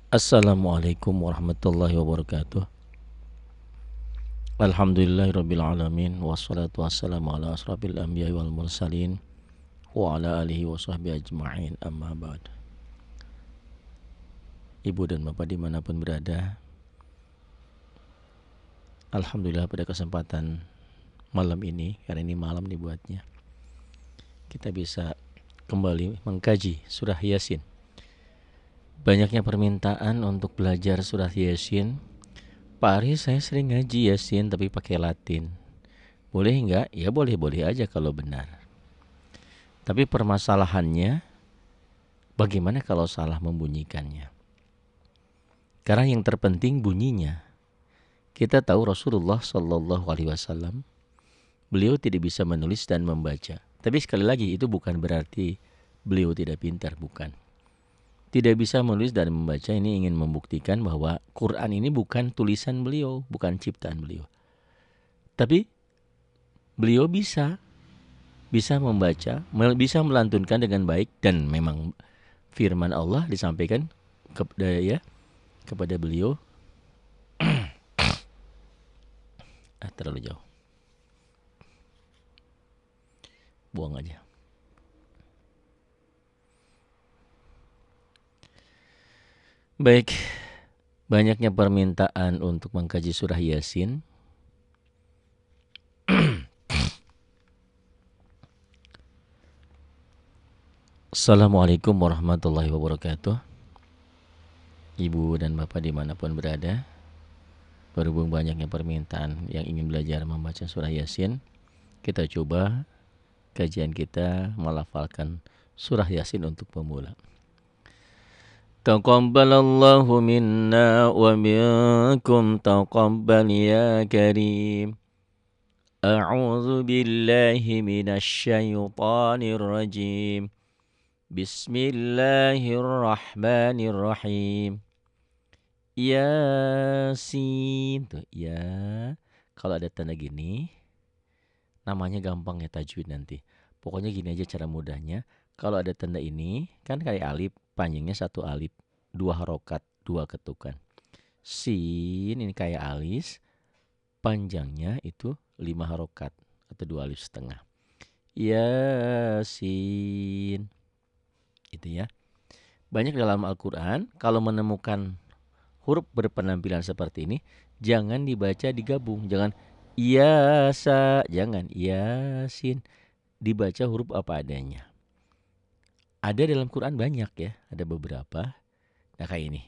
Assalamualaikum warahmatullahi wabarakatuh. Alhamdulillahirrabbilalamin. Wassalatu wassalamu ala asrafil anbiya wal mursalin wa ala alihi wa sahbihi ajma'in, amma ba'd. Ibu dan bapak dimanapun berada, Alhamdulillah pada kesempatan malam ini, karena ini malam dibuatnya, kita bisa kembali mengkaji surah Yasin. Banyaknya permintaan untuk belajar surah Yasin. Pak Ari, saya sering ngaji Yasin tapi pakai Latin. Boleh enggak? Ya boleh-boleh aja kalau benar. Tapi permasalahannya, bagaimana kalau salah membunyikannya? Karena yang terpenting bunyinya. Kita tahu Rasulullah Shallallahu Alaihi Wasallam, beliau tidak bisa menulis dan membaca. Tapi sekali lagi itu bukan berarti beliau tidak pintar, bukan. Tidak bisa menulis dan membaca ini ingin membuktikan bahwa Quran ini bukan tulisan beliau, bukan ciptaan beliau. Tapi beliau bisa membaca, bisa melantunkan dengan baik, dan memang firman Allah disampaikan kepada beliau. Terlalu jauh, buang aja. Baik, banyaknya permintaan untuk mengkaji surah Yasin. Assalamualaikum warahmatullahi wabarakatuh. Ibu dan bapak dimanapun berada, berhubung banyaknya permintaan yang ingin belajar membaca surah Yasin, kita coba kajian kita melafalkan surah Yasin untuk pemula. Taqabbalallahu minna wa minkum taqabbal ya karim. A'udzu billahi minasy syaithanir rajim. Bismillahirrahmanirrahim. Yasin. Tuh, ya. Kalau ada tanda gini, namanya gampang ya tajwid nanti. Pokoknya gini aja cara mudahnya. Kalau ada tanda ini, kan kayak alif, panjangnya satu alif, dua harokat, dua ketukan. Sin ini kayak alis, panjangnya itu 5 harokat atau 2 alif setengah. Yasin. Itu ya. Banyak dalam Al-Quran kalau menemukan huruf berpenampilan seperti ini, jangan dibaca digabung. Jangan Yasa, jangan Yasin. Dibaca huruf apa adanya. Ada dalam Quran banyak ya, ada beberapa. Nah kayak ini.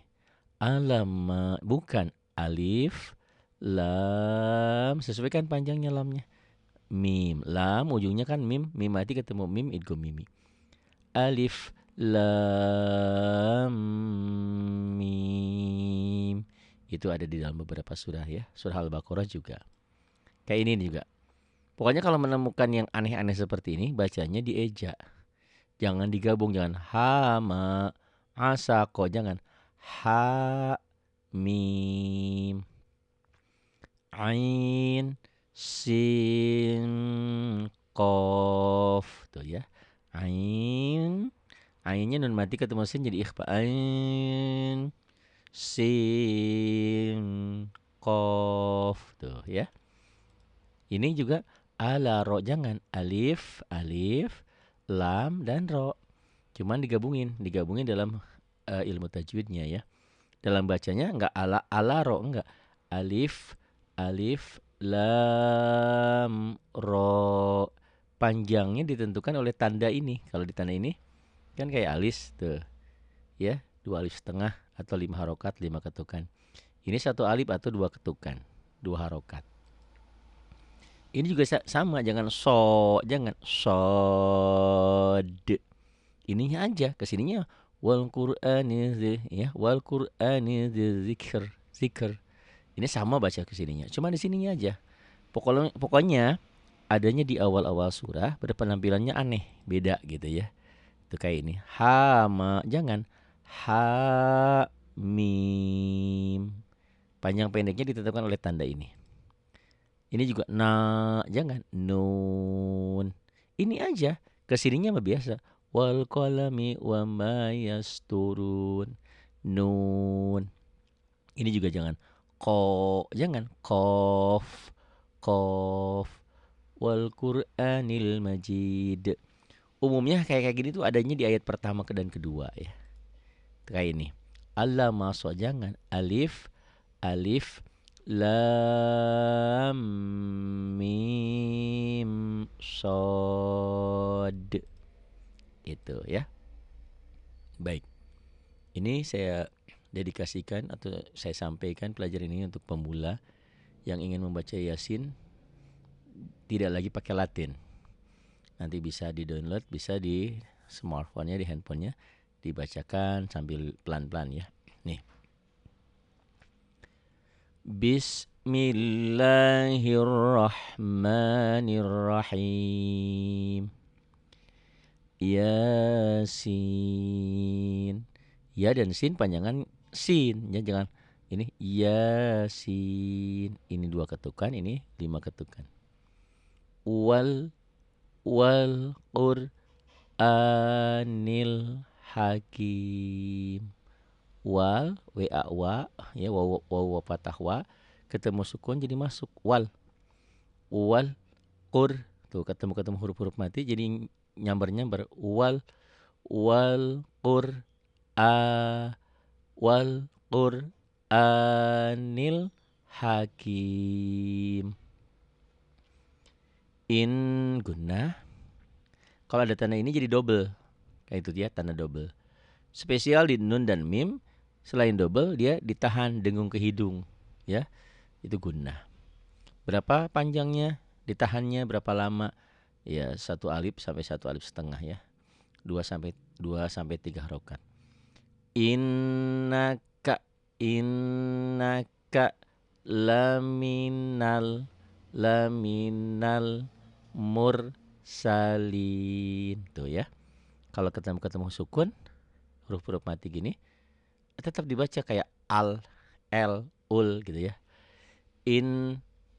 Alam, bukan alif, lam, sesuaikan panjangnya lamnya. Mim, lam ujungnya kan mim, mim mati ketemu mim, idgham mimi. Alif, lam, mim. Itu ada di dalam beberapa surah ya. Surah Al-Baqarah juga. Kayak ini juga. Pokoknya kalau menemukan yang aneh-aneh seperti ini, bacanya dieja. Jangan digabung, jangan hama, asako, jangan ha, mim, ain, sin, qaf. Tuh ya. Ainnya nun mati ketemu sin jadi ikhfa. Ain, sin, qaf. Tuh ya. Ini juga ala ro, jangan alif, lam dan ro. Cuman digabungin dalam ilmu tajwidnya ya. Dalam bacanya enggak ala ro, enggak. Alif, lam, ro. Panjangnya ditentukan oleh tanda ini. Kalau di tanda ini kan kayak alis tuh. Ya, 2 alif setengah atau 5 harokat, 5 ketukan. Ini 1 alif atau 2 ketukan, 2 harokat. Ini juga sama, jangan jangan sod. Ininya aja, kesininya wal Qur'ani ya, wal Qur'ani zikr. Ini sama baca kesininya, cuma di sininya aja. Pokoknya adanya di awal-awal surah, berpenampilannya aneh, beda gitu ya. Itu kayak ini, hama, jangan ha mim. Panjang pendeknya ditentukan oleh tanda ini. Ini juga jangan nun. Ini aja, kesininya mah biasa. Wal qalami wa ma yasturun. nun. Ini juga jangan jangan qaf, qaf. Wal Qur'anil Majid. Umumnya kayak gini tuh adanya di ayat pertama dan kedua ya. Kayak ini. Allama jangan alif, alif, lam, mim, sod. Gitu ya. Baik. Ini saya dedikasikan atau saya sampaikan pelajaran ini untuk pemula yang ingin membaca Yasin, tidak lagi pakai Latin. Nanti bisa di-download, bisa di smartphone-nya, di handphonenya, dibacakan sambil pelan-pelan ya. Nih. Bismillahirrahmanirrahim. Yasin. Ya dan sin panjangan sin. Ya, jangan ini Yasin. Ini 2 ketukan, ini 5 ketukan. Wal Qur'anil Hakim. Wal wa ya wa patah wa ketemu sukun jadi masuk wal qur tuh ketemu huruf-huruf mati jadi nyamber wal Qur'anil Hakim. In gunnah. Kalau ada tanda ini jadi double. Kayak itu dia tanda double. Spesial di nun dan mim, selain double dia ditahan dengung ke hidung, ya. Itu gunnah. Berapa panjangnya? Ditahannya berapa lama? Ya, 1 alif sampai 1 alif setengah ya. 2 sampai 3 harokat. Innaka laminal mursalin. Tuh ya. Kalau ketemu sukun, huruf-huruf mati gini, tetap dibaca kayak al, ul gitu ya.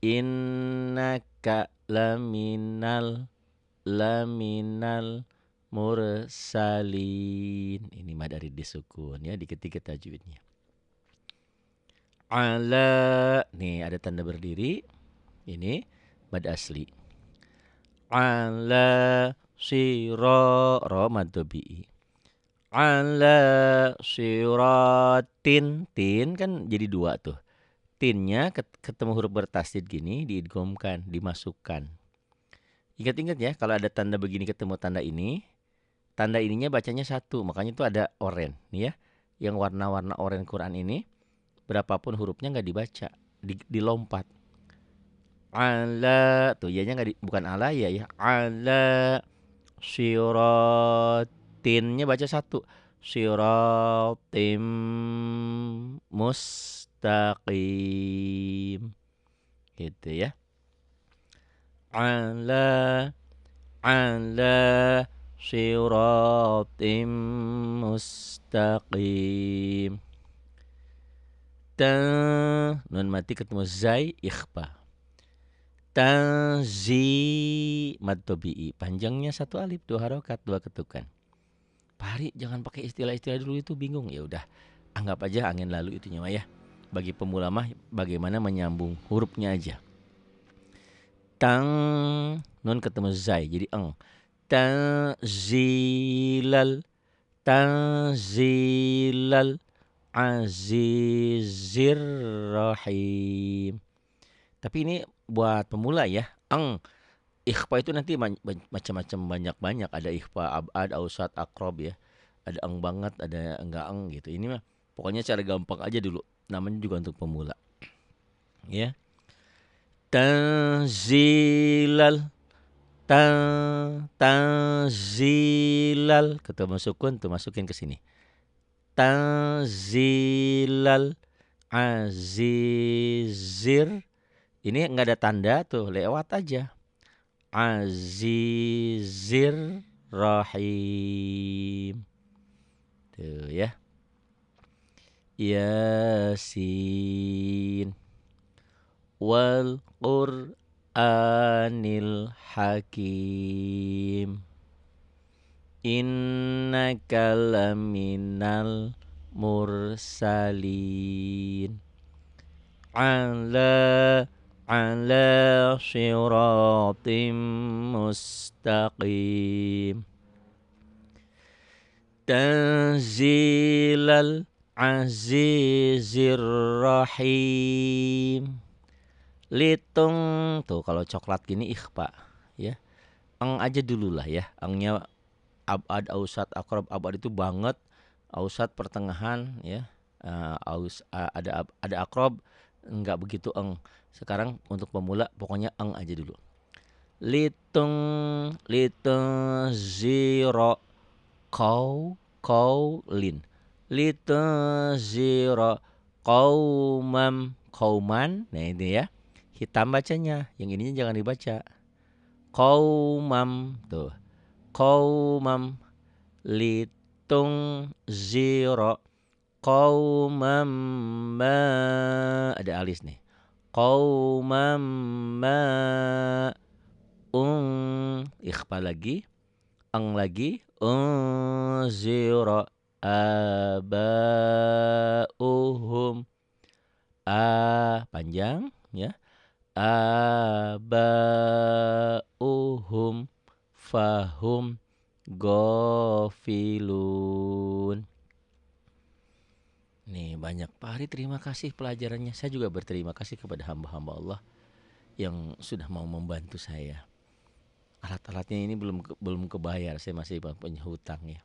Innaka laminal mursalin. Ini mad dari disukun ya di ketiga tajwidnya. Ala, nih ada tanda berdiri. Ini mad asli. Ala ro mad tabi'i. Ala siratin, tin kan jadi 2 tuh. Tinnya ketemu huruf bertasdid gini diidghamkan, dimasukkan. Ingat-ingat ya, kalau ada tanda begini ketemu tanda ini, tanda ininya bacanya 1, makanya itu ada oren nih ya. Yang warna-warna oren Quran ini, berapapun hurufnya nggak dibaca, dilompat. Ala, tuh ya bukan ala ya. Ala siratinnya baca 1. Siratim mustaqim. Gitu ya. Ala siratim mustaqim. Nun mati ketemu zai ikhfa. Tanzi mad tabi'i. Panjangnya 1 alif, 2 harokat, 2 ketukan. Pak Hari jangan pakai istilah-istilah dulu, itu bingung. Ya udah, anggap aja angin lalu itunya mah ya. Bagi pemula mah bagaimana menyambung hurufnya aja. Tang, nun ketemu zai jadi eng. Tanzilal azizir rahim. Tapi ini buat pemula ya. Ikhfa itu nanti macam-macam, banyak. Ada ikhfa abad, ausat, akrob ya. Ada eng banget, ada enggak eng gitu. Ini mah pokoknya cara gampang aja dulu. Namanya juga untuk pemula. Ya. Tanzilal ketemu sukun tuh masukin ke sini. Tanzilal azizir. Ini enggak ada tanda tuh, lewat aja. Azizir rahim. Tuh ya. Yasin wal Qur'anil Hakim. Innaka laminal mursalin ala siratim mustaqim tanzilal azizir rahim. Litung tuh kalau coklat gini ikhfa ya. Eng aja dulu lah ya. Engnya abad, ausat, akrob. Abad itu banget, ausat pertengahan ya. Ada akrob enggak begitu eng. Sekarang untuk pemula pokoknya eng aja dulu. Litung zero kaulin. Litung zero kauman. Nah ini ya. Hitam bacanya, yang ininya jangan dibaca. Qaumam tuh. Qaumam litung zero qaumam ma ada alis nih. Qaumam ma ikhfa lagi, lagi zero abauhum panjang ya. Abauhum fahum gofilun. Nih banyak Pak Hari, terima kasih pelajarannya. Saya juga berterima kasih kepada hamba-hamba Allah yang sudah mau membantu saya. Alat-alatnya ini belum kebayar, saya masih punya hutang ya.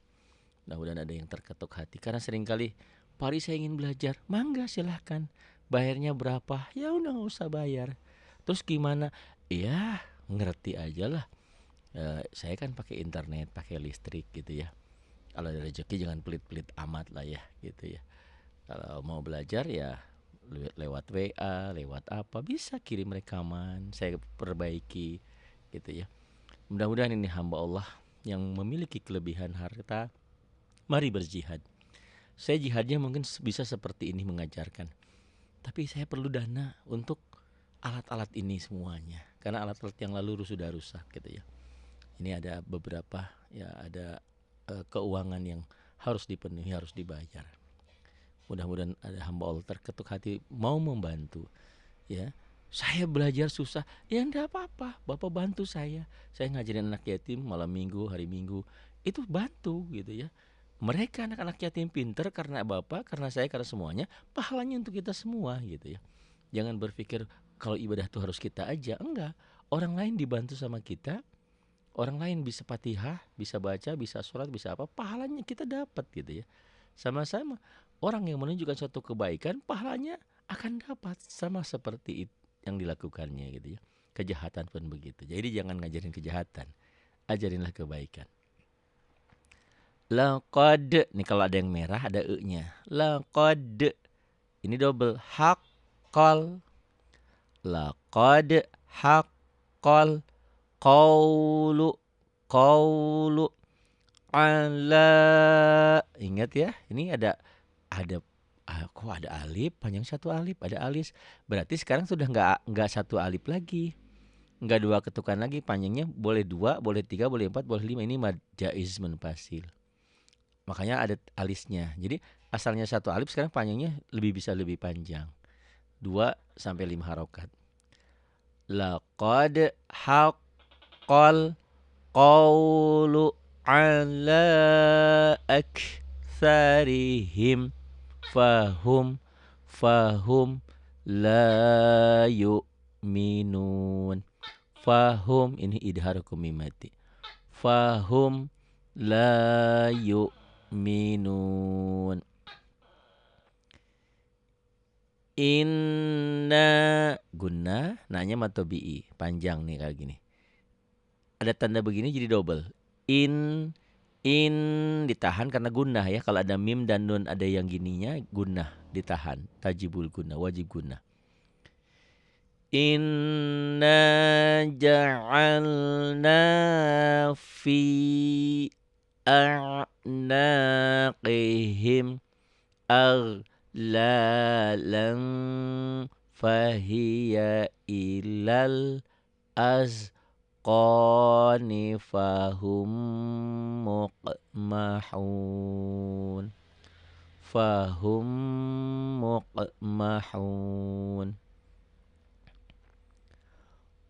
Mudah-mudahan ada yang terketuk hati, karena seringkali Pak Hari saya ingin belajar, mangga silahkan. Bayarnya berapa? Ya udah nggak usah bayar. Terus gimana? Ya ngerti aja lah. Saya kan pakai internet, pakai listrik gitu ya. Kalau ada rezeki jangan pelit-pelit amat lah ya gitu ya. Kalau mau belajar ya lewat WA, lewat apa bisa kirim rekaman, saya perbaiki gitu ya. Mudah-mudahan ini hamba Allah yang memiliki kelebihan harta, mari berjihad. Saya jihadnya mungkin bisa seperti ini mengajarkan, tapi saya perlu dana untuk alat-alat ini semuanya, karena alat-alat yang lalu sudah rusak gitu ya. Ini ada beberapa ya, ada keuangan yang harus dipenuhi, harus dibayar. Mudah-mudahan ada hamba Allah terketuk hati mau membantu ya. Saya belajar susah, ya enggak apa-apa, Bapak bantu saya ngajarin anak yatim malam minggu, hari minggu, itu bantu gitu ya. Mereka anak-anak yatim pinter karena Bapak, karena saya, karena semuanya, pahalanya untuk kita semua gitu ya. Jangan berpikir kalau ibadah itu harus kita aja, enggak. Orang lain dibantu sama kita, orang lain bisa Fatihah, bisa baca, bisa sholat, bisa apa, pahalanya kita dapat gitu ya. Sama-sama orang yang menunjukkan suatu kebaikan, pahalanya akan dapat sama seperti itu yang dilakukannya gitu ya. Kejahatan pun begitu. Jadi jangan ngajarin kejahatan, ajarinlah kebaikan. Laqad, nih kalau ada yang merah ada e-nya. Laqad, ini double. Haqqal, laqad haqqal qawlu ala. Ingat ya, ini ada kok ada alif, panjang satu alif, ada alis. Berarti sekarang sudah enggak satu alif lagi, enggak dua ketukan lagi. Panjangnya boleh 2, boleh 3, boleh 4, boleh 5. Ini mad jaiz munfasil. Makanya ada alisnya. Jadi asalnya satu alif, sekarang panjangnya bisa lebih panjang. 2 sampai 5 harokat. Laqad haqqal qawlu ala aktsarihim fahum la yu'minun. Fahum ini idhar kumimati. Fahum la yu'minun. Inna guna, nanya matobi'i, panjang nih kayak gini. Ada tanda begini jadi double. In ditahan karena gunnah ya. Kalau ada mim dan nun ada yang gininya, gunnah ditahan. Tajibul gunnah, wajib gunnah. Inna ja'alna fi a'naqihim aghlalan fahiya ilal azqani fahum muqmahun. fahum muqmahun.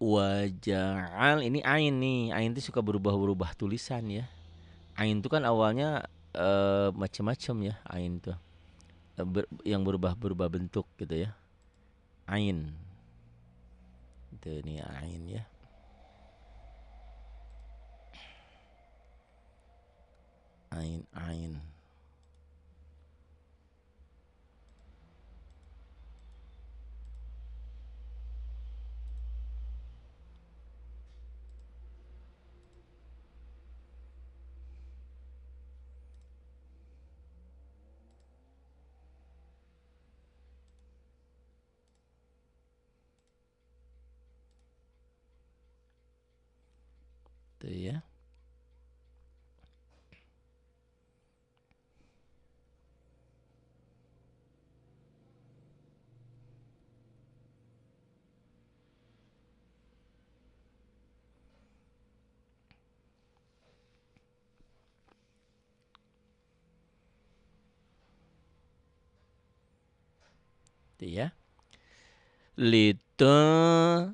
Waja'al, ini ain nih. Ain itu suka berubah-ubah tulisan ya. Ain itu kan awalnya macam-macam ya, ain tuh. Yang berubah-berubah bentuk gitu ya. Ain. Itu nih ain ya. Ain. Tuh ya. Tuh ya. Litunzira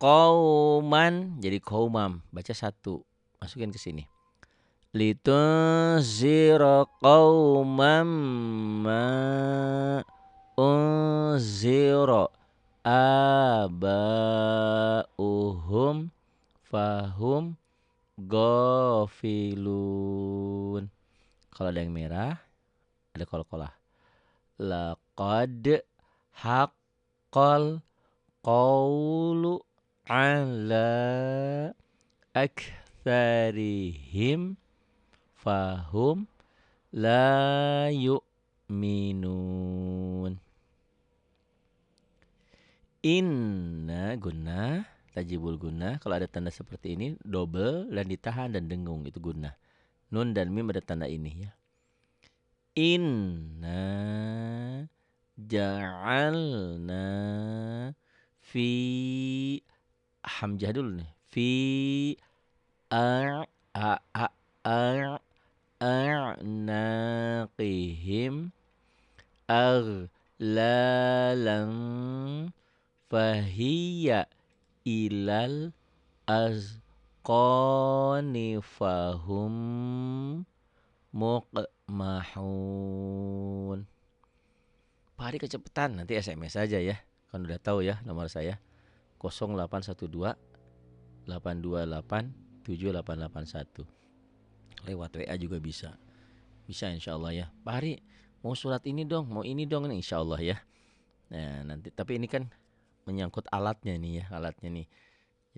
qauman, jadi qaumam, baca satu, masukin ke sini. Litunzira qauman ma unzira abauhum fahum ghafilun. Kalau ada yang merah ada qalqalah. Laqad haqqal qawlu ala aktsarihim fahum la yu'minun. Inna gunnah, tajibul gunnah. Kalau ada tanda seperti ini double dan ditahan dan dengung, itu gunnah. Nun dan mim ada tanda ini ya. Inna ja'alna fi, hamzah dulu nih, fi a'naqihim aghlalan fahiya ilal azqani fahum muqmahun. Pak Hari kecepatan, nanti SMS aja ya. Kan udah tahu ya nomor saya 0812 828 7881. Lewat WA juga bisa. Bisa insya Allah ya. Pak Hari mau surat ini dong, mau ini dong nih, insya Allah ya. Nah nanti, tapi ini kan menyangkut alatnya nih ya, alatnya nih.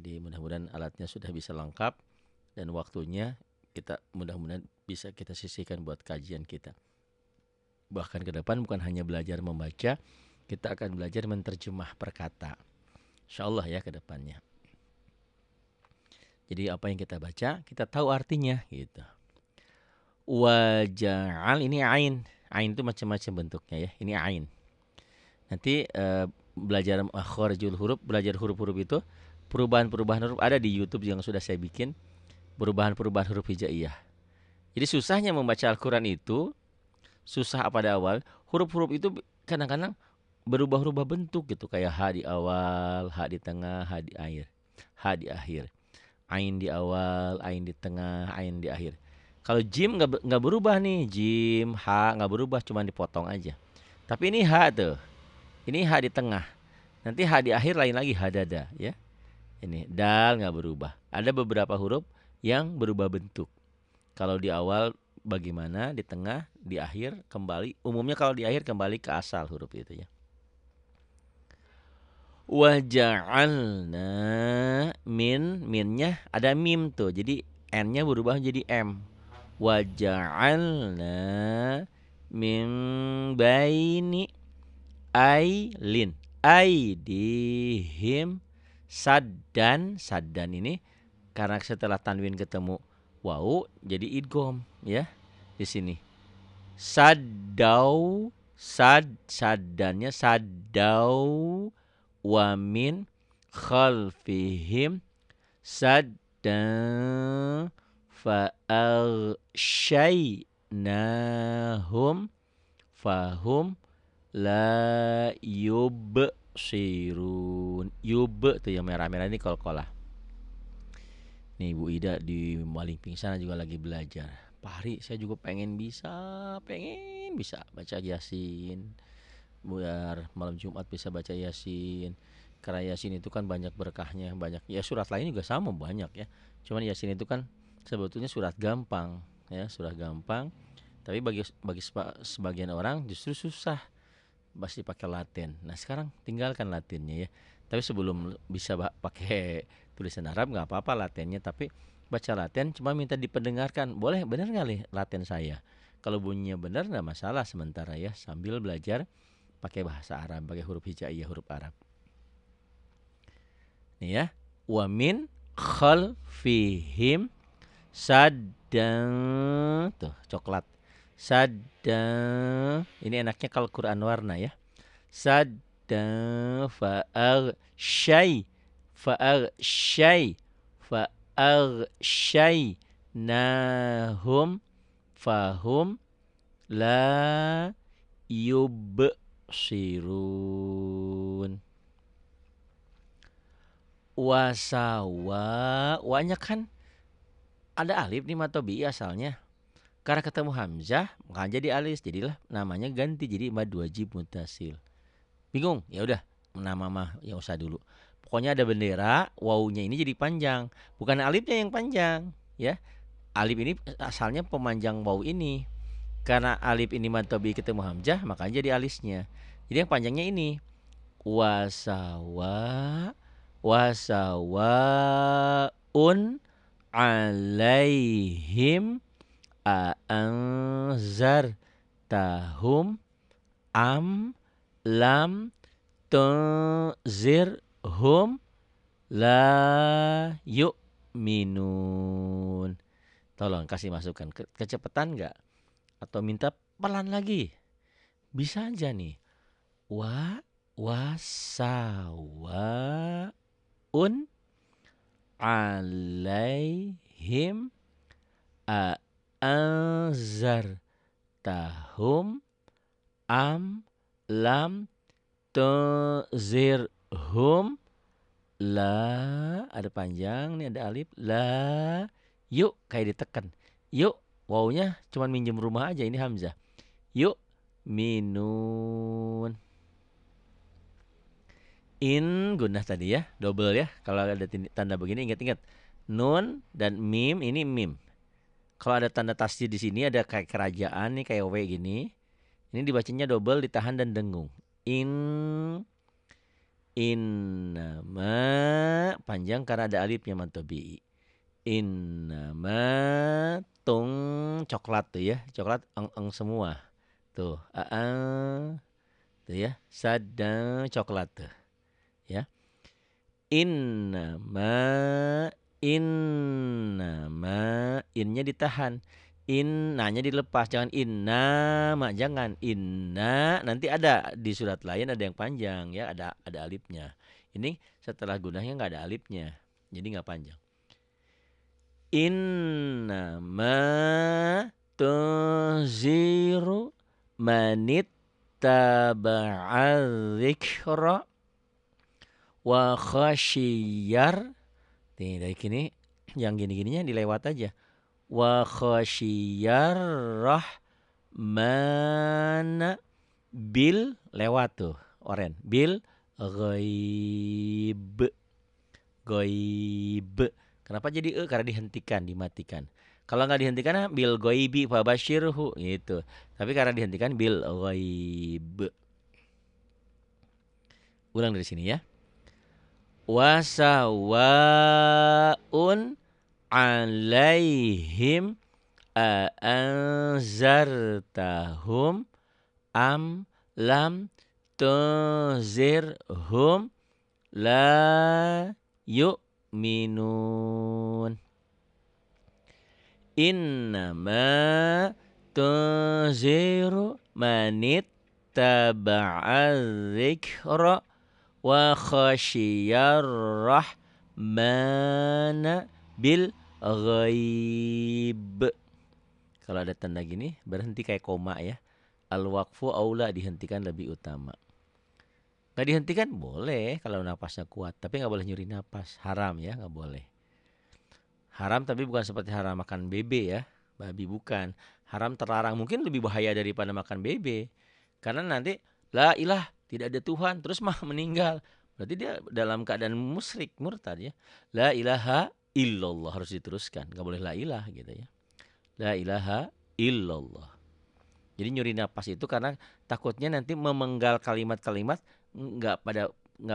Jadi mudah-mudahan alatnya sudah bisa lengkap dan waktunya kita mudah-mudahan bisa kita sisihkan buat kajian kita. Bahkan ke depan bukan hanya belajar membaca, kita akan belajar menerjemah perkata. Insyaallah ya ke depannya. Jadi apa yang kita baca, kita tahu artinya gitu. Waja'al, ini ain. Ain itu macam-macam bentuknya ya. Ini ain. Nanti belajar makharijul huruf, belajar huruf-huruf itu, perubahan-perubahan huruf ada di YouTube yang sudah saya bikin. Perubahan-perubahan huruf hijaiyah. Jadi susahnya membaca Al-Quran itu, susah pada awal. Huruf-huruf itu kadang-kadang berubah-ubah bentuk gitu. Kayak H di awal, H di tengah, H di akhir. H di akhir. Ain di awal, Ain di tengah, Ain di akhir. Kalau jim nggak berubah nih. Jim, H nggak berubah, cuma dipotong aja. Tapi ini H tuh. Ini H di tengah. Nanti H di akhir lain lagi, hadada ya. Ini dal nggak berubah. Ada beberapa huruf yang berubah bentuk. Kalau di awal bagaimana, di tengah, di akhir kembali. Umumnya kalau di akhir kembali ke asal huruf itu ya. Waja'alna minnya ada mim tuh. Jadi n-nya berubah jadi m. Waja'alna min baini ailin aidihim saddan ini karena setelah tanwin ketemu waw jadi idgham ya di sini. Saddau saddannya saddau wa min khalfihim saddan fa nahum fahum la yubsirun. Yub tuh yang merah-merah ini qalqalah. Nih Bu Ida di Malingping sana juga lagi belajar. Pak Hari, saya juga pengen bisa baca Yasin. Biar malam Jumat bisa baca Yasin. Karena Yasin itu kan banyak berkahnya, banyak. Ya surat lain juga sama banyak ya. Cuman Yasin itu kan sebetulnya surat gampang, ya, surat gampang. Tapi bagi sebagian orang justru susah, pasti pakai Latin. Nah sekarang tinggalkan Latinnya ya. Tapi sebelum bisa pakai tulisan Arab nggak apa-apa Latinnya. Tapi baca Latin cuma minta dipendengarkan. Boleh benar nggak nih Latin saya? Kalau bunyinya benar nggak masalah sementara ya. Sambil belajar pakai bahasa Arab, pakai huruf hijaiyah, huruf Arab. Nih ya. Wa min khalfihim saddan. Tuh coklat. Saddan. Ini enaknya kalau Quran warna ya. Saddan fa'aghshay nahum fahum la yubsirun. Wasawa, wanya kan ada alif nih matobi asalnya. Karena ketemu hamzah maka jadi alis, jadilah namanya ganti jadi mad wajib muttasil. Bingung? Ya udah, nama mah ya usah dulu. Pokoknya ada bendera, wawunya ini jadi panjang, bukan alifnya yang panjang, ya. Alif ini asalnya pemanjang waw ini. Karena alif ini mad tabii ketemu hamzah, makanya jadi alisnya. Jadi yang panjangnya ini. Wasawaun alaihim aanzartahum am lam tunzirhum la yu'minun. Tolong kasih masukan. Kecepatan nggak? Atau minta pelan lagi? Bisa aja nih. Wasawaun alaihim aanzartahum am lam tunzirhum la, ada panjang nih, ada alif, la yuk kayak ditekan. Yuk, wawnya cuman minjem rumah aja, ini hamzah. Yuk minun. In gunah tadi ya, double ya. Kalau ada tanda begini ingat-ingat. Nun dan mim, ini mim. Kalau ada tanda tasdid di sini ada kayak kerajaan nih, kayak W gini. Ini dibacanya double, ditahan dan dengung. Innama panjang karena ada alifnya mantobi. Innama tung coklat tuh ya, coklat eng semua. Tuh, tuh ya, sadang coklat tuh. Ya. Innama innya ditahan. Innanya dilepas, jangan innama, jangan inna. Nanti ada di surat lain ada yang panjang ya, ada alifnya. Ini setelah gunahnya nggak ada alifnya, jadi nggak panjang. Innama tunziru manittaba'al dzikra wa khasyiyar. Nih dari sini yang gini-gininya dilewat aja. Wa khasyiyar rahman bil, lewat tuh oren, bil ghaib. Kenapa jadi karena dihentikan, dimatikan. Kalau nggak dihentikan bil ghaibi fabasyirhu gitu. Tapi karena dihentikan bil ghaib. Ulang dari sini ya. Wasawaun alaihim aanzartahum am lam tunzirhum la yu'minun. Innama tunziru manittaba'al dzikra wa khasyiyar rahmana bil ghaib. Kalau ada tanda gini berhenti kayak koma ya. Al-waqfu aula, dihentikan lebih utama. Nggak dihentikan boleh kalau napasnya kuat, tapi nggak boleh nyuri napas. Haram ya, nggak boleh. Haram tapi bukan seperti haram makan bebe ya, babi bukan. Haram terlarang, mungkin lebih bahaya daripada makan bebe. Karena nanti la ilah, tidak ada Tuhan, terus mah meninggal. Berarti dia dalam keadaan musyrik, murtad ya. La ilaha illallah harus diteruskan, nggak boleh la ilah gitu ya. La ilaha illallah. Jadi nyuri napas itu karena takutnya nanti memenggal kalimat-kalimat nggak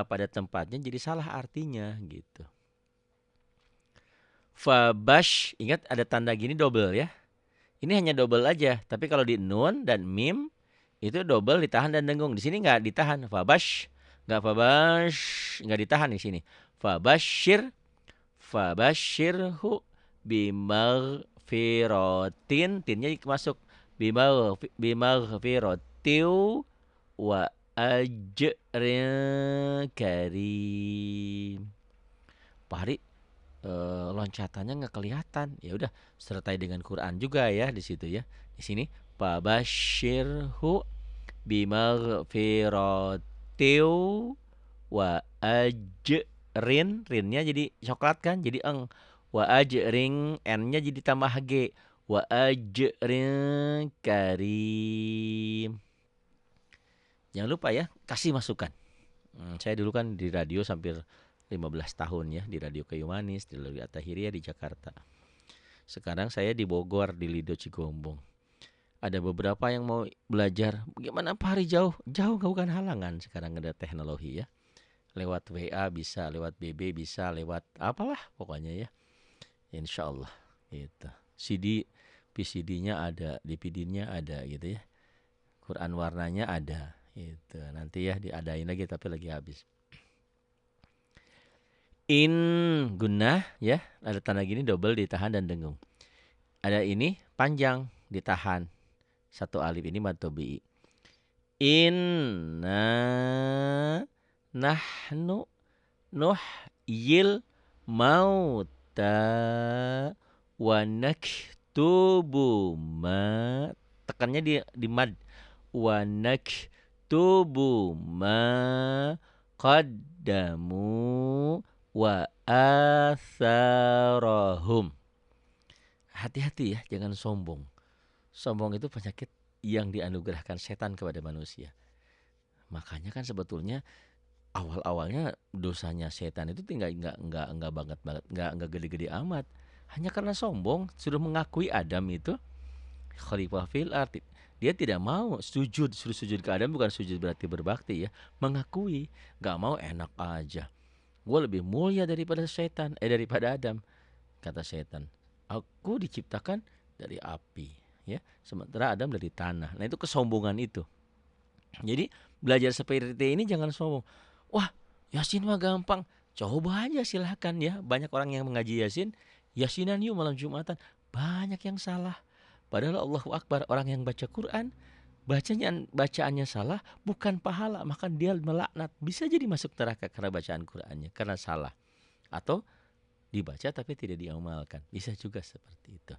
pada tempatnya, jadi salah artinya gitu. Fabash, ingat ada tanda gini double ya. Ini hanya double aja, tapi kalau di nun dan mim itu double ditahan dan dengung. Di sini nggak ditahan. Fabash, nggak fabash, nggak ditahan di sini. Fabashir, fabashirhu bimaghfiratin, tinnya masuk bimaghfiratiu wa ajrin karim. Pak Hari, loncatannya nggak kelihatan. Ya udah, sertai dengan Quran juga ya di situ ya. Di sini fabasyirhu bimaghfiratiu wa ajrin, rinnya jadi coklat kan, jadi eng. Wa ajrin, n-nya jadi tambah g. Wa ajrin karim. Jangan lupa ya, kasih masukan. Saya dulu kan di radio hampir 15 tahun ya, di Radio Kayu Manis, di Radio At-Tahiriyah di Jakarta. Sekarang saya di Bogor, di Lido Cigombong. Ada beberapa yang mau belajar. Bagaimana Pak Hari jauh? Jauh bukan halangan, sekarang ada teknologi ya. Lewat WA bisa, lewat BB bisa, lewat apalah pokoknya ya. Insya Allah gitu. CD, PCD-nya ada, DVD-nya ada gitu ya. Quran warnanya ada gitu. Nanti ya diadain lagi tapi lagi habis. In gunnah ya, ada tanda gini double ditahan dan dengung. Ada ini panjang ditahan. Satu alif ini mad tabi'i. Inna nahnu nuhyil mauta wa naktubu ma, tekannya di mad, wa naktubu ma qaddamu wa atharahum. Hati-hati ya, jangan sombong. Sombong itu penyakit yang dianugerahkan setan kepada manusia. Makanya kan sebetulnya awal-awalnya dosanya setan itu nggak banget nggak gede-gede amat. Hanya karena sombong, sudah mengakui Adam itu khalifah fil ardh. Dia tidak mau sujud, suruh sujud ke Adam, bukan sujud berarti berbakti ya. Mengakui, nggak mau enak aja. Gue lebih mulia daripada setan, daripada Adam. Kata setan, aku diciptakan dari api, ya. Sementara Adam dari tanah. Nah itu kesombongan itu. Jadi belajar seperti ini jangan sombong. Wah, Yasin mah gampang. Coba aja silahkan ya. Banyak orang yang mengaji Yasin, Yasinan yuk malam Jumatan. Banyak yang salah. Padahal Allahu Akbar, orang yang baca Quran, bacaannya salah, bukan pahala, maka dia melaknat. Bisa jadi masuk neraka karena bacaan Qurannya, karena salah. Atau dibaca tapi tidak diamalkan. Bisa juga seperti itu.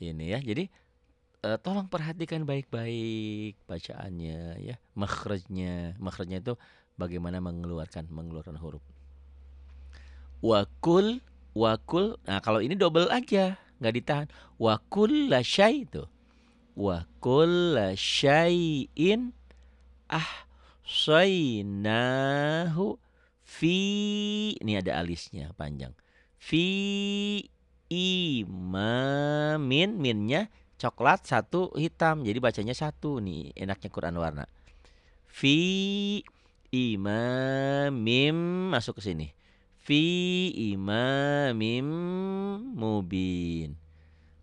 Ini ya, jadi tolong perhatikan baik-baik bacaannya ya, makhrajnya. Makhrajnya itu bagaimana mengeluarkan huruf. Wakul. Nah kalau ini double aja, nggak ditahan. Wakulla syai itu. Wakulla syai'in ahsaynahu fi, ini ada alisnya panjang. Fi imamin, minnya coklat satu hitam, jadi bacanya satu nih, enaknya Quran warna. Fi imamim, masuk ke sini. Fi imamim mubin.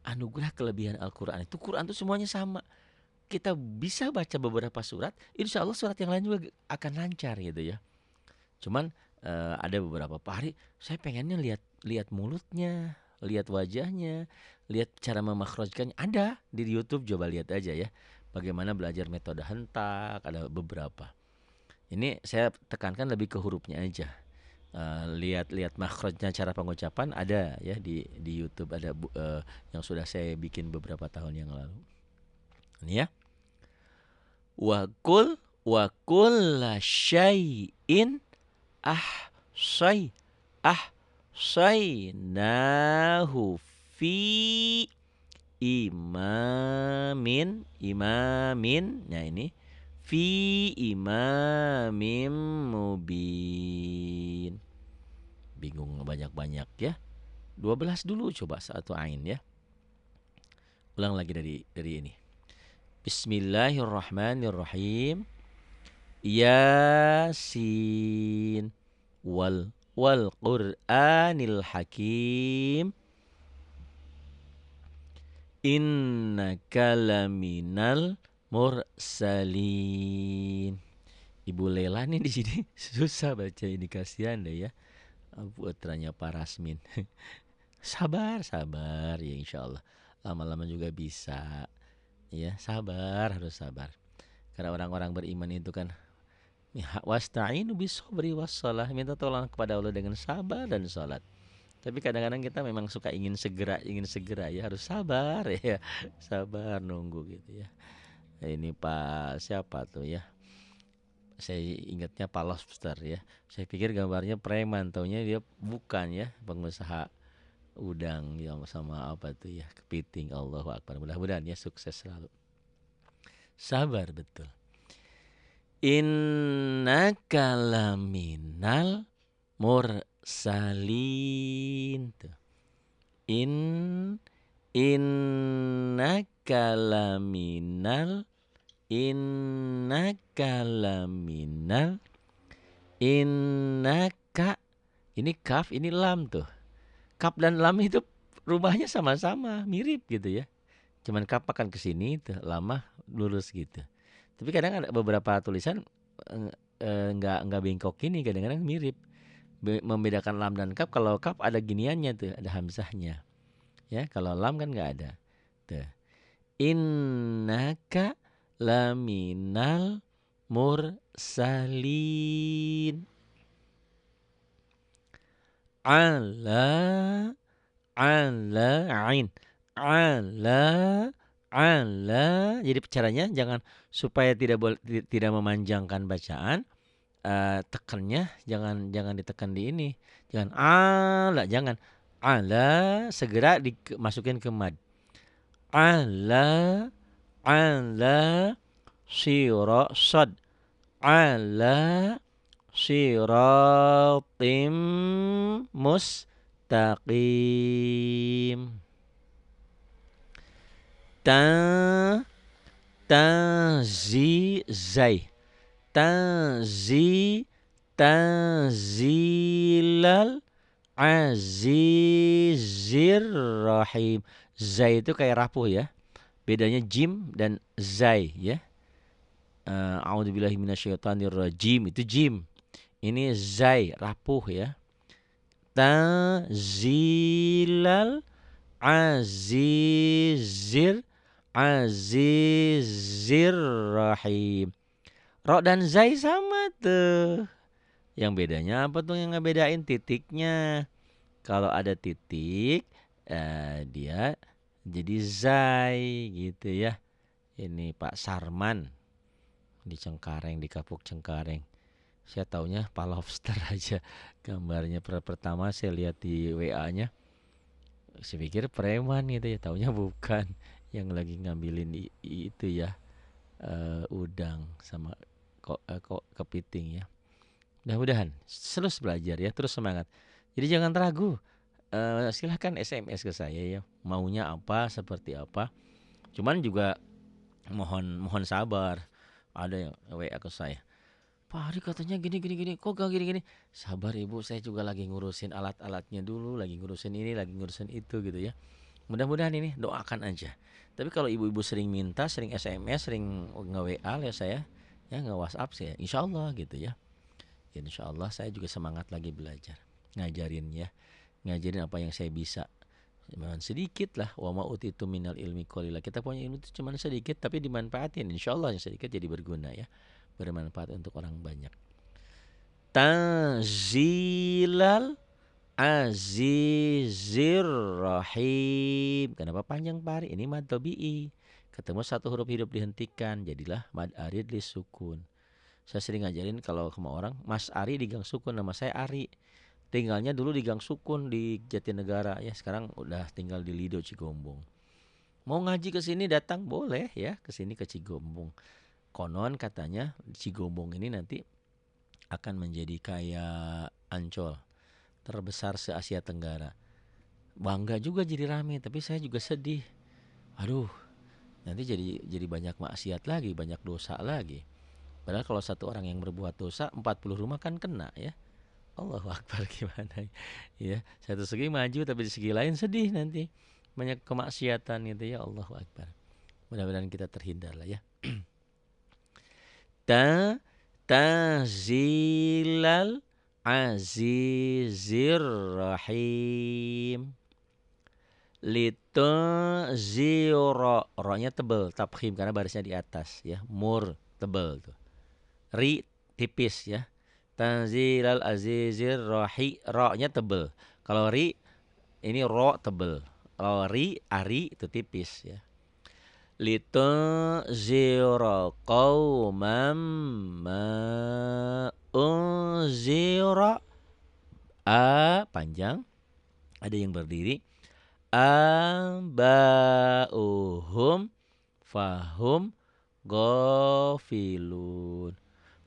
Anugerah kelebihan Al-Quran itu, Quran itu semuanya sama. Kita bisa baca beberapa surat, insya Allah surat yang lain juga akan lancar gitu ya. Cuman ada beberapa hari saya pengennya lihat mulutnya, lihat wajahnya, lihat cara memakhrajkannya. Ada di YouTube, coba lihat aja ya. Bagaimana belajar metode hentak, ada beberapa. Ini saya tekankan lebih ke hurufnya aja. lihat-lihat makhrajnya, cara pengucapan ada ya di YouTube, ada yang sudah saya bikin beberapa tahun yang lalu. Ini ya. Wa kulla syai'in ahsaynahu fi imamin. Nah ini fi imamin mubin. Bingung banyak-banyak ya. 12 dulu coba satu ain ya. Ulang lagi dari ini. Bismillahirrahmanirrahim. Yasin wal Qur'anil Hakim. Innaka laminal mursalin. Ibu Lela nih di sini susah baca ini, kasihan deh ya. Putranya Pak Rasmin. Sabar ya insyaallah. Lama-lama juga bisa. Ya, harus sabar. Karena orang-orang beriman itu kan wasta'inu bis-sabri was-shalah, minta tolong kepada Allah dengan sabar dan salat. Tapi kadang-kadang kita memang suka ingin segera ya, harus sabar ya. Sabar nunggu gitu ya. Ini Pak siapa tuh ya? Saya ingatnya Pak Lobster ya. Saya pikir gambarnya preman, taunya dia bukan ya, pengusaha udang yang sama apa tuh ya, kepiting. Allahu Akbar. Mudah-mudahan ya sukses selalu. Sabar betul. Innaka laminal mursalin. Innaka laminal innaka, ini kaf, ini lam tuh. Kaf dan lam itu rumahnya sama-sama, mirip gitu ya. Cuman kaf akan ke sini tuh, lamah lurus gitu. Tapi kadang ada beberapa tulisan enggak bengkok ini, kadang-kadang mirip. Membedakan lam dan kaf, kalau kaf ada giniannya tuh, ada hamzahnya. Ya, kalau lam kan enggak ada. Tuh. Innaka laminal mursalin ala ain ala. Jadi caranya jangan, supaya tidak memanjangkan bacaan, tekannya jangan ditekan di ini, jangan ala, segera dimasukin ke mad. Ala sirasad ala siratim mustaqim. Tanzilal azizir rahim. Zai itu kayak rapuh ya. Bedanya jim dan zai ya. A'udzubillahi minasyaitonirrajim itu jim. Ini zai, rapuh ya. Tanzilal azizir rahim. Ro dan zai sama tuh. Yang bedanya apa tuh, yang ngebedain titiknya. Kalau ada titik, dia jadi zai gitu ya. Ini Pak Sarman di Cengkareng, di Kapuk Cengkareng. Saya taunya Pak Lobster aja gambarnya. Pertama saya lihat di WA-nya, saya pikir preman gitu ya, taunya bukan, yang lagi ngambilin itu ya, udang sama kepiting ya. Mudah-mudahan terus belajar ya, terus semangat. Jadi jangan ragu. Silahkan SMS ke saya ya, maunya apa, seperti apa. Cuman juga mohon sabar. Ada yang WA ke saya, Pak Hari katanya gini, kok gak gini. Sabar Ibu, saya juga lagi ngurusin alat-alatnya dulu, lagi ngurusin ini, lagi ngurusin itu gitu ya. Mudah-mudahan ini, doakan aja. Tapi kalau ibu-ibu sering minta, sering SMS, sering nge-WA ya saya, ya nge-WhatsApp saya, insya Allah gitu ya. Insya Allah saya juga semangat lagi belajar, ngajarin apa yang saya bisa. Sedikit lah, wa ma utitu minal ilmi qalila. Kita punya ilmu itu cuma sedikit, tapi dimanfaatin. Insya Allah yang sedikit jadi berguna ya, bermanfaat untuk orang banyak. tanzilal azizir rahim. Kenapa panjang Pak Ari? Ini mad tabi'i. Ketemu satu huruf hidup dihentikan, jadilah mad arid li sukun. Saya sering ngajarin kalau sama orang, Mas Ari di Gang Sukun, nama saya Ari. Tinggalnya dulu di Gang Sukun di Jatinegara ya, sekarang udah tinggal di Lido Cigombong. Mau ngaji ke sini datang boleh ya, ke sini ke Cigombong. Konon katanya Cigombong ini nanti akan menjadi kayak Ancol, terbesar se-Asia Tenggara. Bangga juga jadi rame, tapi saya juga sedih. Aduh, nanti jadi banyak maksiat lagi, banyak dosa lagi. Padahal kalau satu orang yang berbuat dosa 40 rumah kan kena ya. Allahu Akbar, gimana ya. Satu segi maju tapi di segi lain sedih nanti. Banyak kemaksiatan gitu ya. Allahu Akbar. Mudah-mudahan kita terhindar lah ya. Tanzilal azizir rahim. Litunzira, ro-nya tebel, tafkhim karena barisnya di atas ya. Mur tebel tuh. Ri tipis ya. Tanzilal azizir rahi, ro-nya tebel. Kalau ri ini ro tebel. Kalau ri ari itu tipis ya. Litunzira qauman ma unzira, a panjang, ada yang berdiri, ambauhum fahum ghafilun.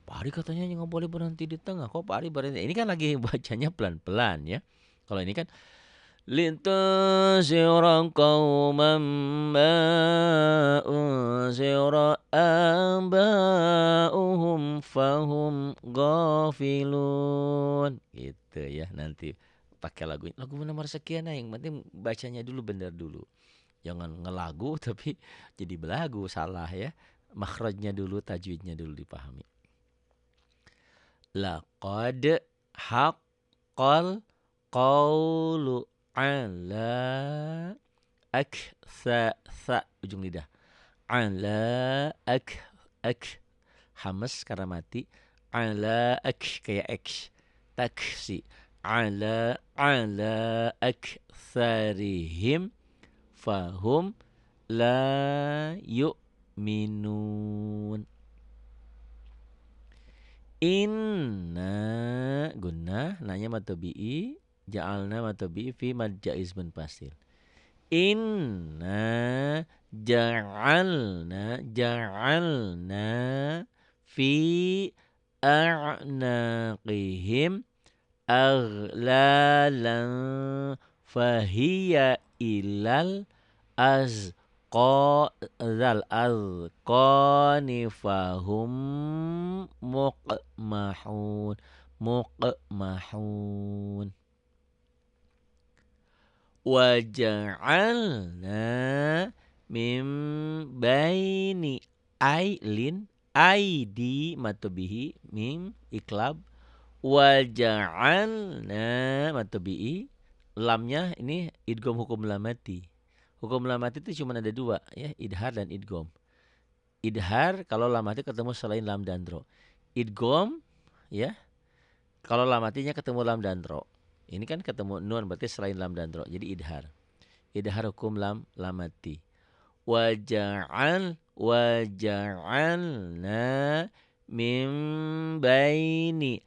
Pak Ari katanya nggak boleh berhenti di tengah. Kok Pak Ari berhenti? Ini kan lagi bacanya pelan-pelan ya. Kalau ini kan litunzira qauman ma unzira ambauhum fahum ghafilun. Gitu ya, nanti pakai lagu nomor sekian, yang penting bacanya dulu benar dulu. Jangan ngelagu tapi jadi belagu, salah ya. Makhrajnya dulu, tajwidnya dulu dipahami. Laqad haqqal qawlu ala aktsa, ujung lidah, ala ak hamas karena mati, ala kayak x, taksi, ala aktsarihim fahum la yu'minun. Inna gunnah, nanya matobi'i, ja'alna matobi'i fi mad jaizmun pasil. Inna ja'alna fi a'naqihim aghlalan fahiya ilal azqani fahum muqmahun. Wa ja'alna min baini ailin, aidi matobihi mim iklab, wa ja'alna matobihi, lamnya ini idgham hukum lamati. Hukum lamati itu cuma ada dua ya, idhar dan idgham. Idhar kalau lamati ketemu selain lam dan ro. Idgham ya kalau lamatinya ketemu lam dan ro. Ini kan ketemu nun, berarti selain lam dan ro. Jadi idhar. Idhar hukum lamati. Waja'alna min baini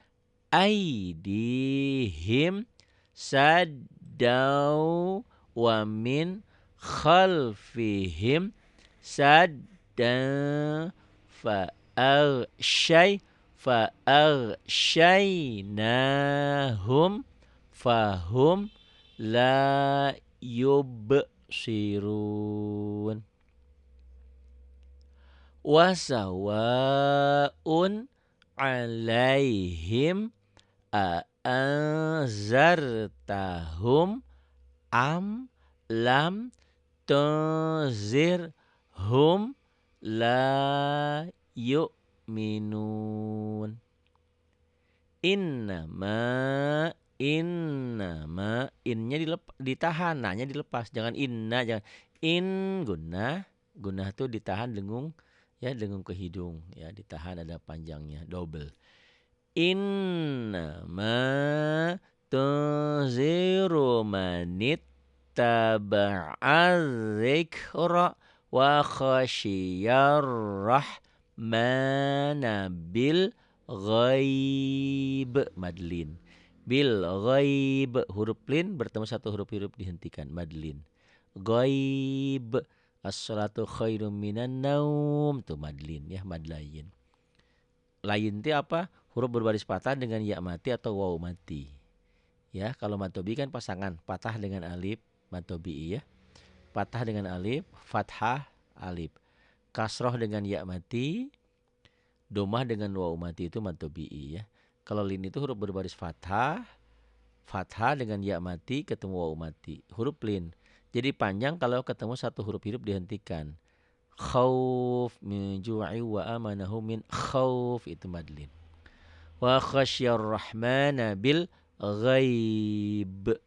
aidihim saddau wa min khalfihim saddan fa'aghshaynahum fahum la yubsirun. Wasawa'un alaihim a'anzartahum am lam tunzirhum la yu'minun. Innama, innya ditahan, nanya dilepas, jangan inna, jangan in gunnah tuh ditahan dengung ya, dengung ke hidung ya, ditahan ada panjangnya double. Innama tunziru manittaba'a dzikra wa khasyiyar rahmana bil ghaib. Madlin. Bil ghaib, huruf lin bertemu satu huruf dihentikan, madlin. Ghaib, as-salatu khairum minan naum, tuh madlin ya, madlayin. Lain itu apa? Huruf berbaris patah dengan ya mati atau waw mati. Ya, kalau matobi kan pasangan, patah dengan alif, matobi ya. Patah dengan alif, fathah, alif. Kasroh dengan ya mati, domah dengan waw mati itu matobi ya. Kalau lin itu huruf berbaris fathah, fathah dengan ya mati ketemu waw mati, huruf lin. Jadi panjang kalau ketemu satu huruf hidup dihentikan. Khauf min ju'i wa amanahu min khauf, itu madlin. Wa khasyar rahmana bil ghaib.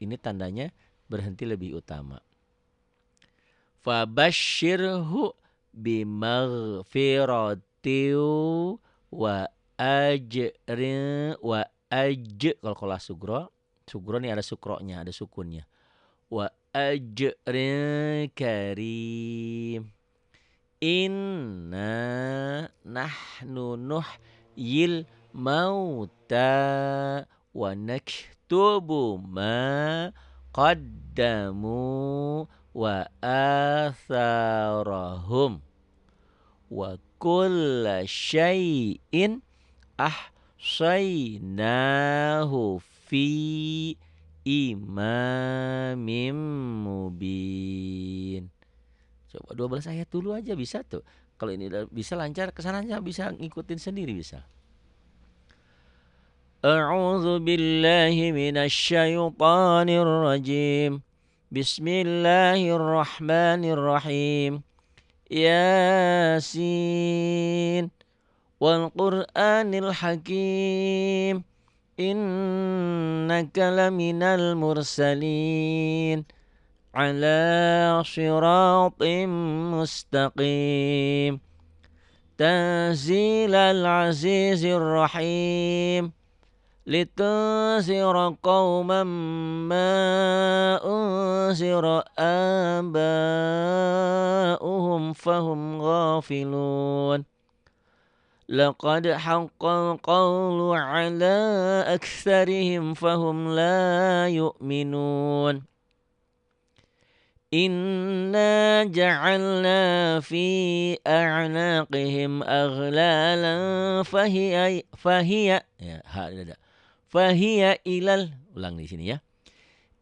Ini tandanya berhenti lebih utama. Fabashshirhu bimaghfiratin wa ajrin wa kalau sugro nih ada sukronya, ada sukunnya. Wa ajrin karim. Inna nahnu nuhyil mauta wa naktubu ma qaddamu wa atharahum wa kulla syai'in ahsaynahu fi imamin mubin. Coba 12 ayat dulu aja bisa tuh. Kalau ini bisa lancar, kesananya bisa ngikutin sendiri bisa. A'udzu billahi minasyaitonir rajim. Bismillahirrahmanirrahim. Yasin wal Qur'anil Hakim. Innaka laminal mursalin ala siratim mustaqim. Tanzilal azizir rahim. Litunzira qauman ma unzira aba'uhum fahum ghafilun. Laqad haqqal qawlu ala aktsarihim fahum la yu'minun. Inna ja'alna fi a'naqihim aghlalan fahiya ya, fahiya ilal, ulang di sini ya.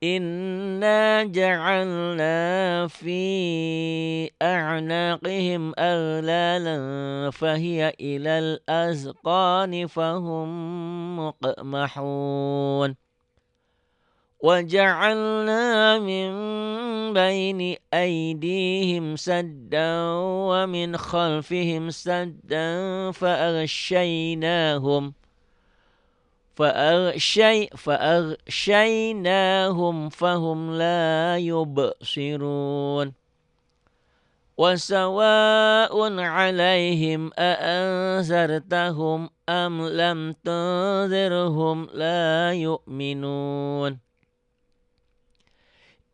Inna ja'alna fi a'naqihim aghlalan fahiya ilal azqani fahum muqmahun. وجعلنا من بين أيديهم سدا ومن خلفهم سدا فأغشيناهم فهم لا يبصرون. وسواء عليهم أأنذرتهم أم لم تنذرهم لا يؤمنون.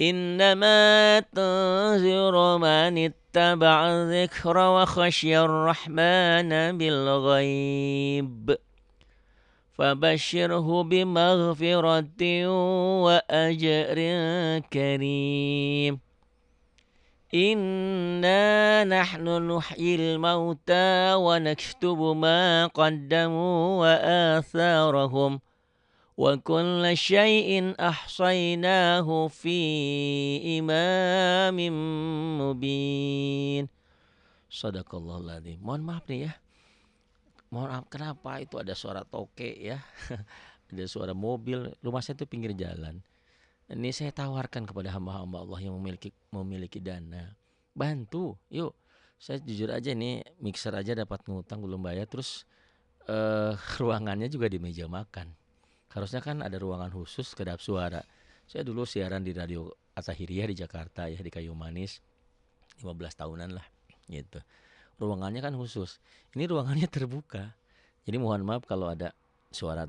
Innama tunziru man ittaba'a dzikra wa khasyar rahmana bil ghaib. Fabashshirhu bimaghfiratin wa ajrin karim. Inna nahnu nuhyil mauta wa naktubu ma qaddamu wa atharahum. Wa kulla syai'in ahsaynahu fi imamin mubin. Shadaqallahul adzim. Mohon maaf nih ya. Mohon maaf, kenapa itu ada suara toke ya. Ada suara mobil. Rumah saya itu pinggir jalan. Ini saya tawarkan kepada hamba-hamba Allah yang memiliki dana. Bantu, yuk. Saya jujur aja nih, mixer aja dapat ngutang belum bayar. Terus ruangannya juga di meja makan. Harusnya kan ada ruangan khusus kedap suara. Saya dulu siaran di Radio At-Tahiriyah di Jakarta ya, di Kayu Manis. 15 tahunan lah gitu. Ruangannya kan khusus. Ini ruangannya terbuka. Jadi mohon maaf kalau ada suara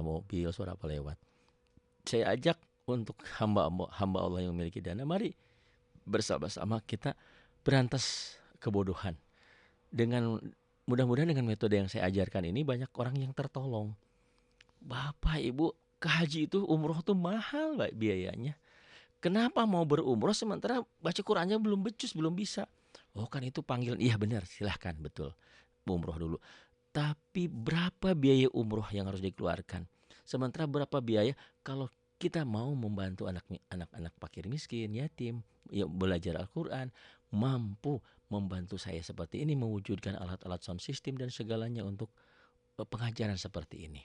mobil, suara apa lewat. Saya ajak untuk hamba Allah yang memiliki dana, mari bersama-sama kita berantas kebodohan. Dengan mudah-mudahan dengan metode yang saya ajarkan ini banyak orang yang tertolong. Bapak Ibu, ke haji itu umroh tuh mahal Pak biayanya. Kenapa mau berumroh sementara baca Qurannya belum becus, belum bisa? Oh kan itu panggilan. Iya benar, silahkan, betul. Umroh dulu. Tapi berapa biaya umroh yang harus dikeluarkan? Sementara berapa biaya kalau kita mau membantu anak-anak fakir miskin, yatim, ya belajar Al-Quran, mampu membantu saya seperti ini, mewujudkan alat-alat sound system dan segalanya untuk pengajaran seperti ini.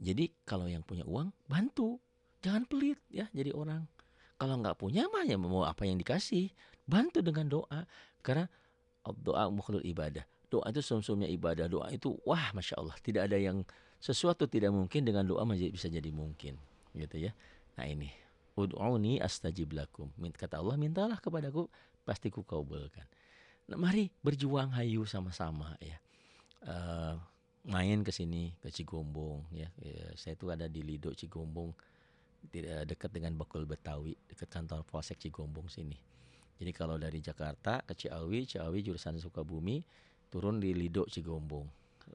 Jadi kalau yang punya uang, bantu. Jangan pelit ya jadi orang. Kalau nggak punya mah ya mau apa yang dikasih. Bantu dengan doa. Karena doa mukhlul ibadah. Doa itu sumsumnya ibadah. Doa itu wah Masya Allah. Tidak ada yang sesuatu tidak mungkin dengan doa bisa jadi mungkin. Gitu ya. Nah ini. Ud'uni astajib lakum. Kata Allah, mintalah kepadaku, pasti ku kabulkan. Nah, mari berjuang hayu sama-sama ya. Main ke sini ke Cigombong ya. Saya tuh ada di Lido Cigombong, tidak dekat dengan Bakul Betawi, dekat kantor Polsek Cigombong sini. Jadi kalau dari Jakarta ke Ciawi jurusan Sukabumi, turun di Lido Cigombong.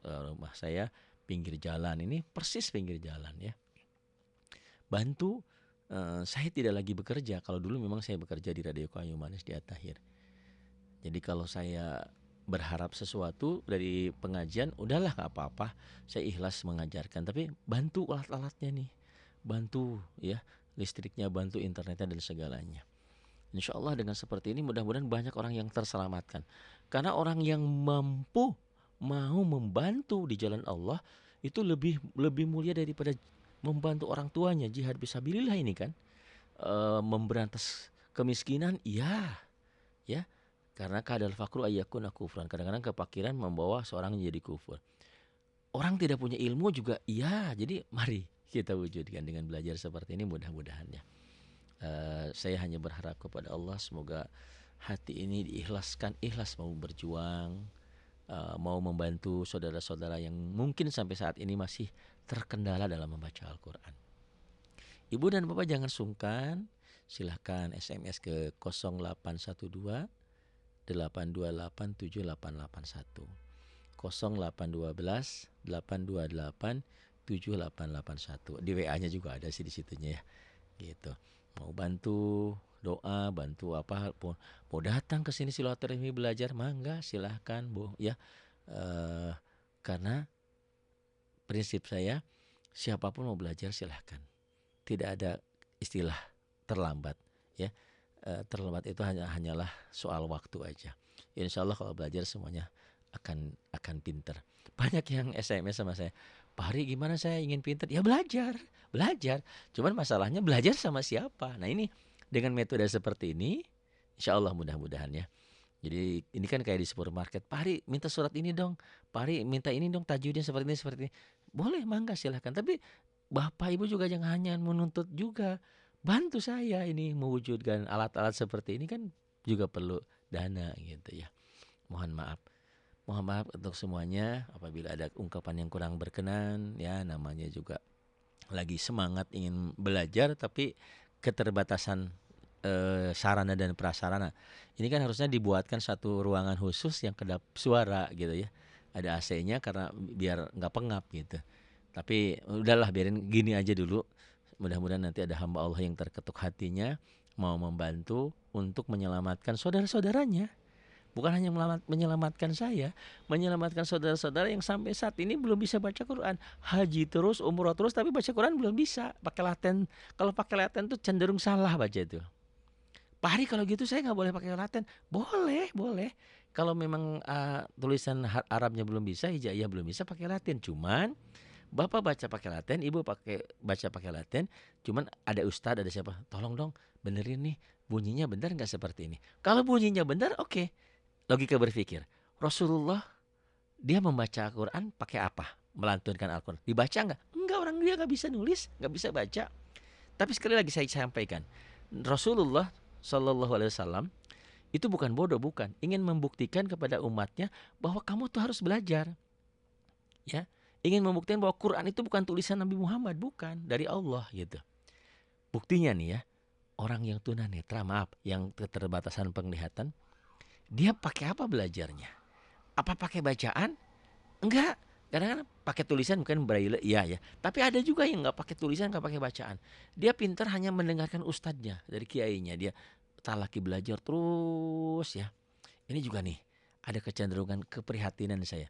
Rumah saya pinggir jalan, ini persis pinggir jalan ya. Bantu, saya tidak lagi bekerja. Kalau dulu memang saya bekerja di Radio Kayu Manis di At-Tahir. Jadi kalau saya berharap sesuatu dari pengajian, udahlah gak apa-apa, saya ikhlas mengajarkan. Tapi bantu alat-alatnya nih, bantu ya listriknya, bantu internetnya dan segalanya. Insya Allah dengan seperti ini mudah-mudahan banyak orang yang terselamatkan. Karena orang yang mampu mau membantu di jalan Allah itu lebih mulia daripada membantu orang tuanya. Jihad fisabilillah ini kan, memberantas kemiskinan, iya ya. Karena kadal fakru ayyakuna kufran. Kadang-kadang kefakiran membawa seorang menjadi kufur. Orang tidak punya ilmu juga iya. Jadi mari kita wujudkan dengan belajar seperti ini mudah-mudahan ya. Saya hanya berharap kepada Allah semoga hati ini diikhlaskan, ikhlas mau berjuang, mau membantu saudara-saudara yang mungkin sampai saat ini masih terkendala dalam membaca Al-Quran. Ibu dan Bapak jangan sungkan, silahkan SMS ke 0812 828 7881 0812 828 7881. Di WA-nya juga ada sih di situnya ya. Gitu. Mau bantu doa, bantu apa pun, mau datang ke sini silaturahmi belajar, mangga silahkan Bu ya. Karena prinsip saya siapapun mau belajar silahkan. Tidak ada istilah terlambat ya. Terlambat itu hanyalah soal waktu aja. Insya Allah kalau belajar semuanya akan pinter. Banyak yang SMS sama saya, Pak Hari gimana saya ingin pinter? Ya belajar. Cuman masalahnya belajar sama siapa? Nah ini dengan metode seperti ini, insya Allah mudah-mudahan ya. Jadi ini kan kayak di supermarket, Pak Hari minta surat ini dong, Pak Hari minta ini dong tajwidnya seperti ini. Boleh, mangga silahkan. Tapi Bapak Ibu juga jangan hanya menuntut juga. Bantu saya ini mewujudkan alat-alat seperti ini kan juga perlu dana gitu ya. Mohon maaf untuk semuanya apabila ada ungkapan yang kurang berkenan ya, namanya juga lagi semangat ingin belajar tapi keterbatasan sarana dan prasarana. Ini kan harusnya dibuatkan satu ruangan khusus yang kedap suara gitu ya. Ada AC-nya karena biar nggak pengap gitu. Tapi udahlah biarin gini aja dulu. Mudah-mudahan nanti ada hamba Allah yang terketuk hatinya mau membantu untuk menyelamatkan saudara-saudaranya. Bukan hanya menyelamatkan saya, menyelamatkan saudara-saudara yang sampai saat ini belum bisa baca Quran. Haji terus, umroh terus, tapi baca Quran belum bisa. Pakai laten, kalau pakai laten tuh cenderung salah baca itu. Pak Hari kalau gitu saya nggak boleh pakai laten. Boleh. Kalau memang tulisan Arabnya belum bisa, hijaiyah belum bisa pakai laten. Cuman Bapak baca pakai laten, Ibu baca pakai laten. Cuman ada ustadz, ada siapa, tolong dong benerin nih bunyinya benar nggak seperti ini. Kalau bunyinya benar, oke. Logika berpikir, Rasulullah dia membaca Al-Quran pakai apa? Melantunkan Al-Quran. Dibaca nggak? Enggak, orang dia nggak bisa nulis, nggak bisa baca. Tapi sekali lagi saya sampaikan, Rasulullah Shallallahu Alaihi Wasallam itu bukan bodoh, bukan. Ingin membuktikan kepada umatnya bahwa kamu tuh harus belajar. Ya, ingin membuktikan bahwa Quran itu bukan tulisan Nabi Muhammad, bukan, dari Allah gitu. Buktinya nih ya, orang yang tunanetra, maaf, yang keterbatasan penglihatan, dia pakai apa belajarnya? Apa pakai bacaan? Enggak. Kadang-kadang pakai tulisan mungkin braille, iya ya. Tapi ada juga yang nggak pakai tulisan, nggak pakai bacaan. Dia pintar hanya mendengarkan ustadznya dari kiainya. Dia talaki belajar terus ya. Ini juga nih ada kecenderungan keprihatinan saya.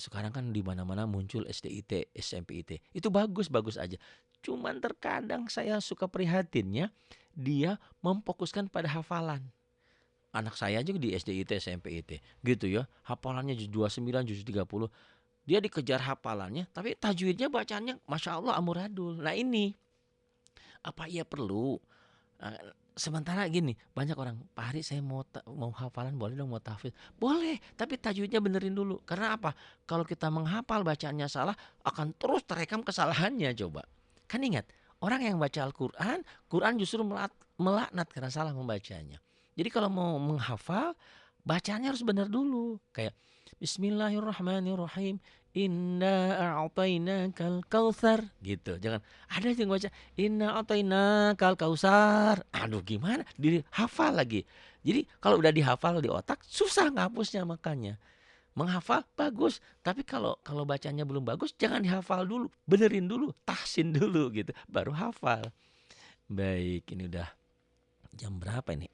Sekarang kan di mana-mana muncul SDIT, SMPIT. Itu bagus-bagus aja. Cuman terkadang saya suka prihatinnya dia memfokuskan pada hafalan. Anak saya aja di SDIT, SMPIT gitu ya. Hafalannya juz 29, juz 30. Dia dikejar hafalannya, tapi tajwidnya bacaannya Masya Allah amburadul. Nah ini, apa ia perlu? Sementara gini, banyak orang, Pak Hari saya mau hafalan, boleh dong mau tahfiz? Boleh, tapi tajwidnya benerin dulu. Karena apa? Kalau kita menghafal bacaannya salah, akan terus terekam kesalahannya coba. Kan ingat, orang yang baca Al-Quran, Quran justru melaknat karena salah membacanya. Jadi kalau mau menghafal, bacanya harus benar dulu. Kayak Bismillahirrahmanirrahim. Inna a'tainakal kautsar gitu. Jangan ada yang baca inna a'tainakal kautsar. Aduh gimana? Dihafal lagi. Jadi kalau udah dihafal di otak susah ngapusnya makanya. Menghafal bagus, tapi kalau bacanya belum bagus jangan dihafal dulu, benerin dulu, tahsin dulu gitu, baru hafal. Baik, ini udah jam berapa ini?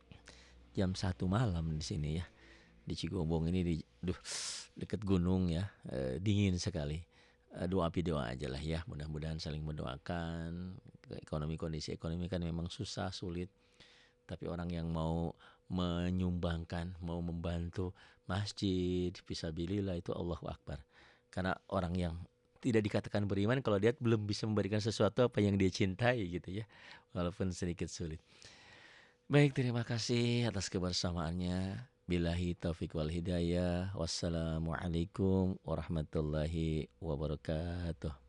Jam 1 malam di sini ya. Di Cigombong ini dekat gunung ya, dingin sekali. Doa aja lah ya, mudah-mudahan saling mendoakan. Kondisi ekonomi kan memang susah, sulit. Tapi orang yang mau menyumbangkan, mau membantu masjid, fisabilillah itu Allahu Akbar. Karena orang yang tidak dikatakan beriman kalau dia belum bisa memberikan sesuatu apa yang dia cintai gitu ya, walaupun sedikit sulit. Baik, terima kasih atas kebersamaannya. Billahi taufiq wal hidayah. Wassalamualaikum warahmatullahi wabarakatuh.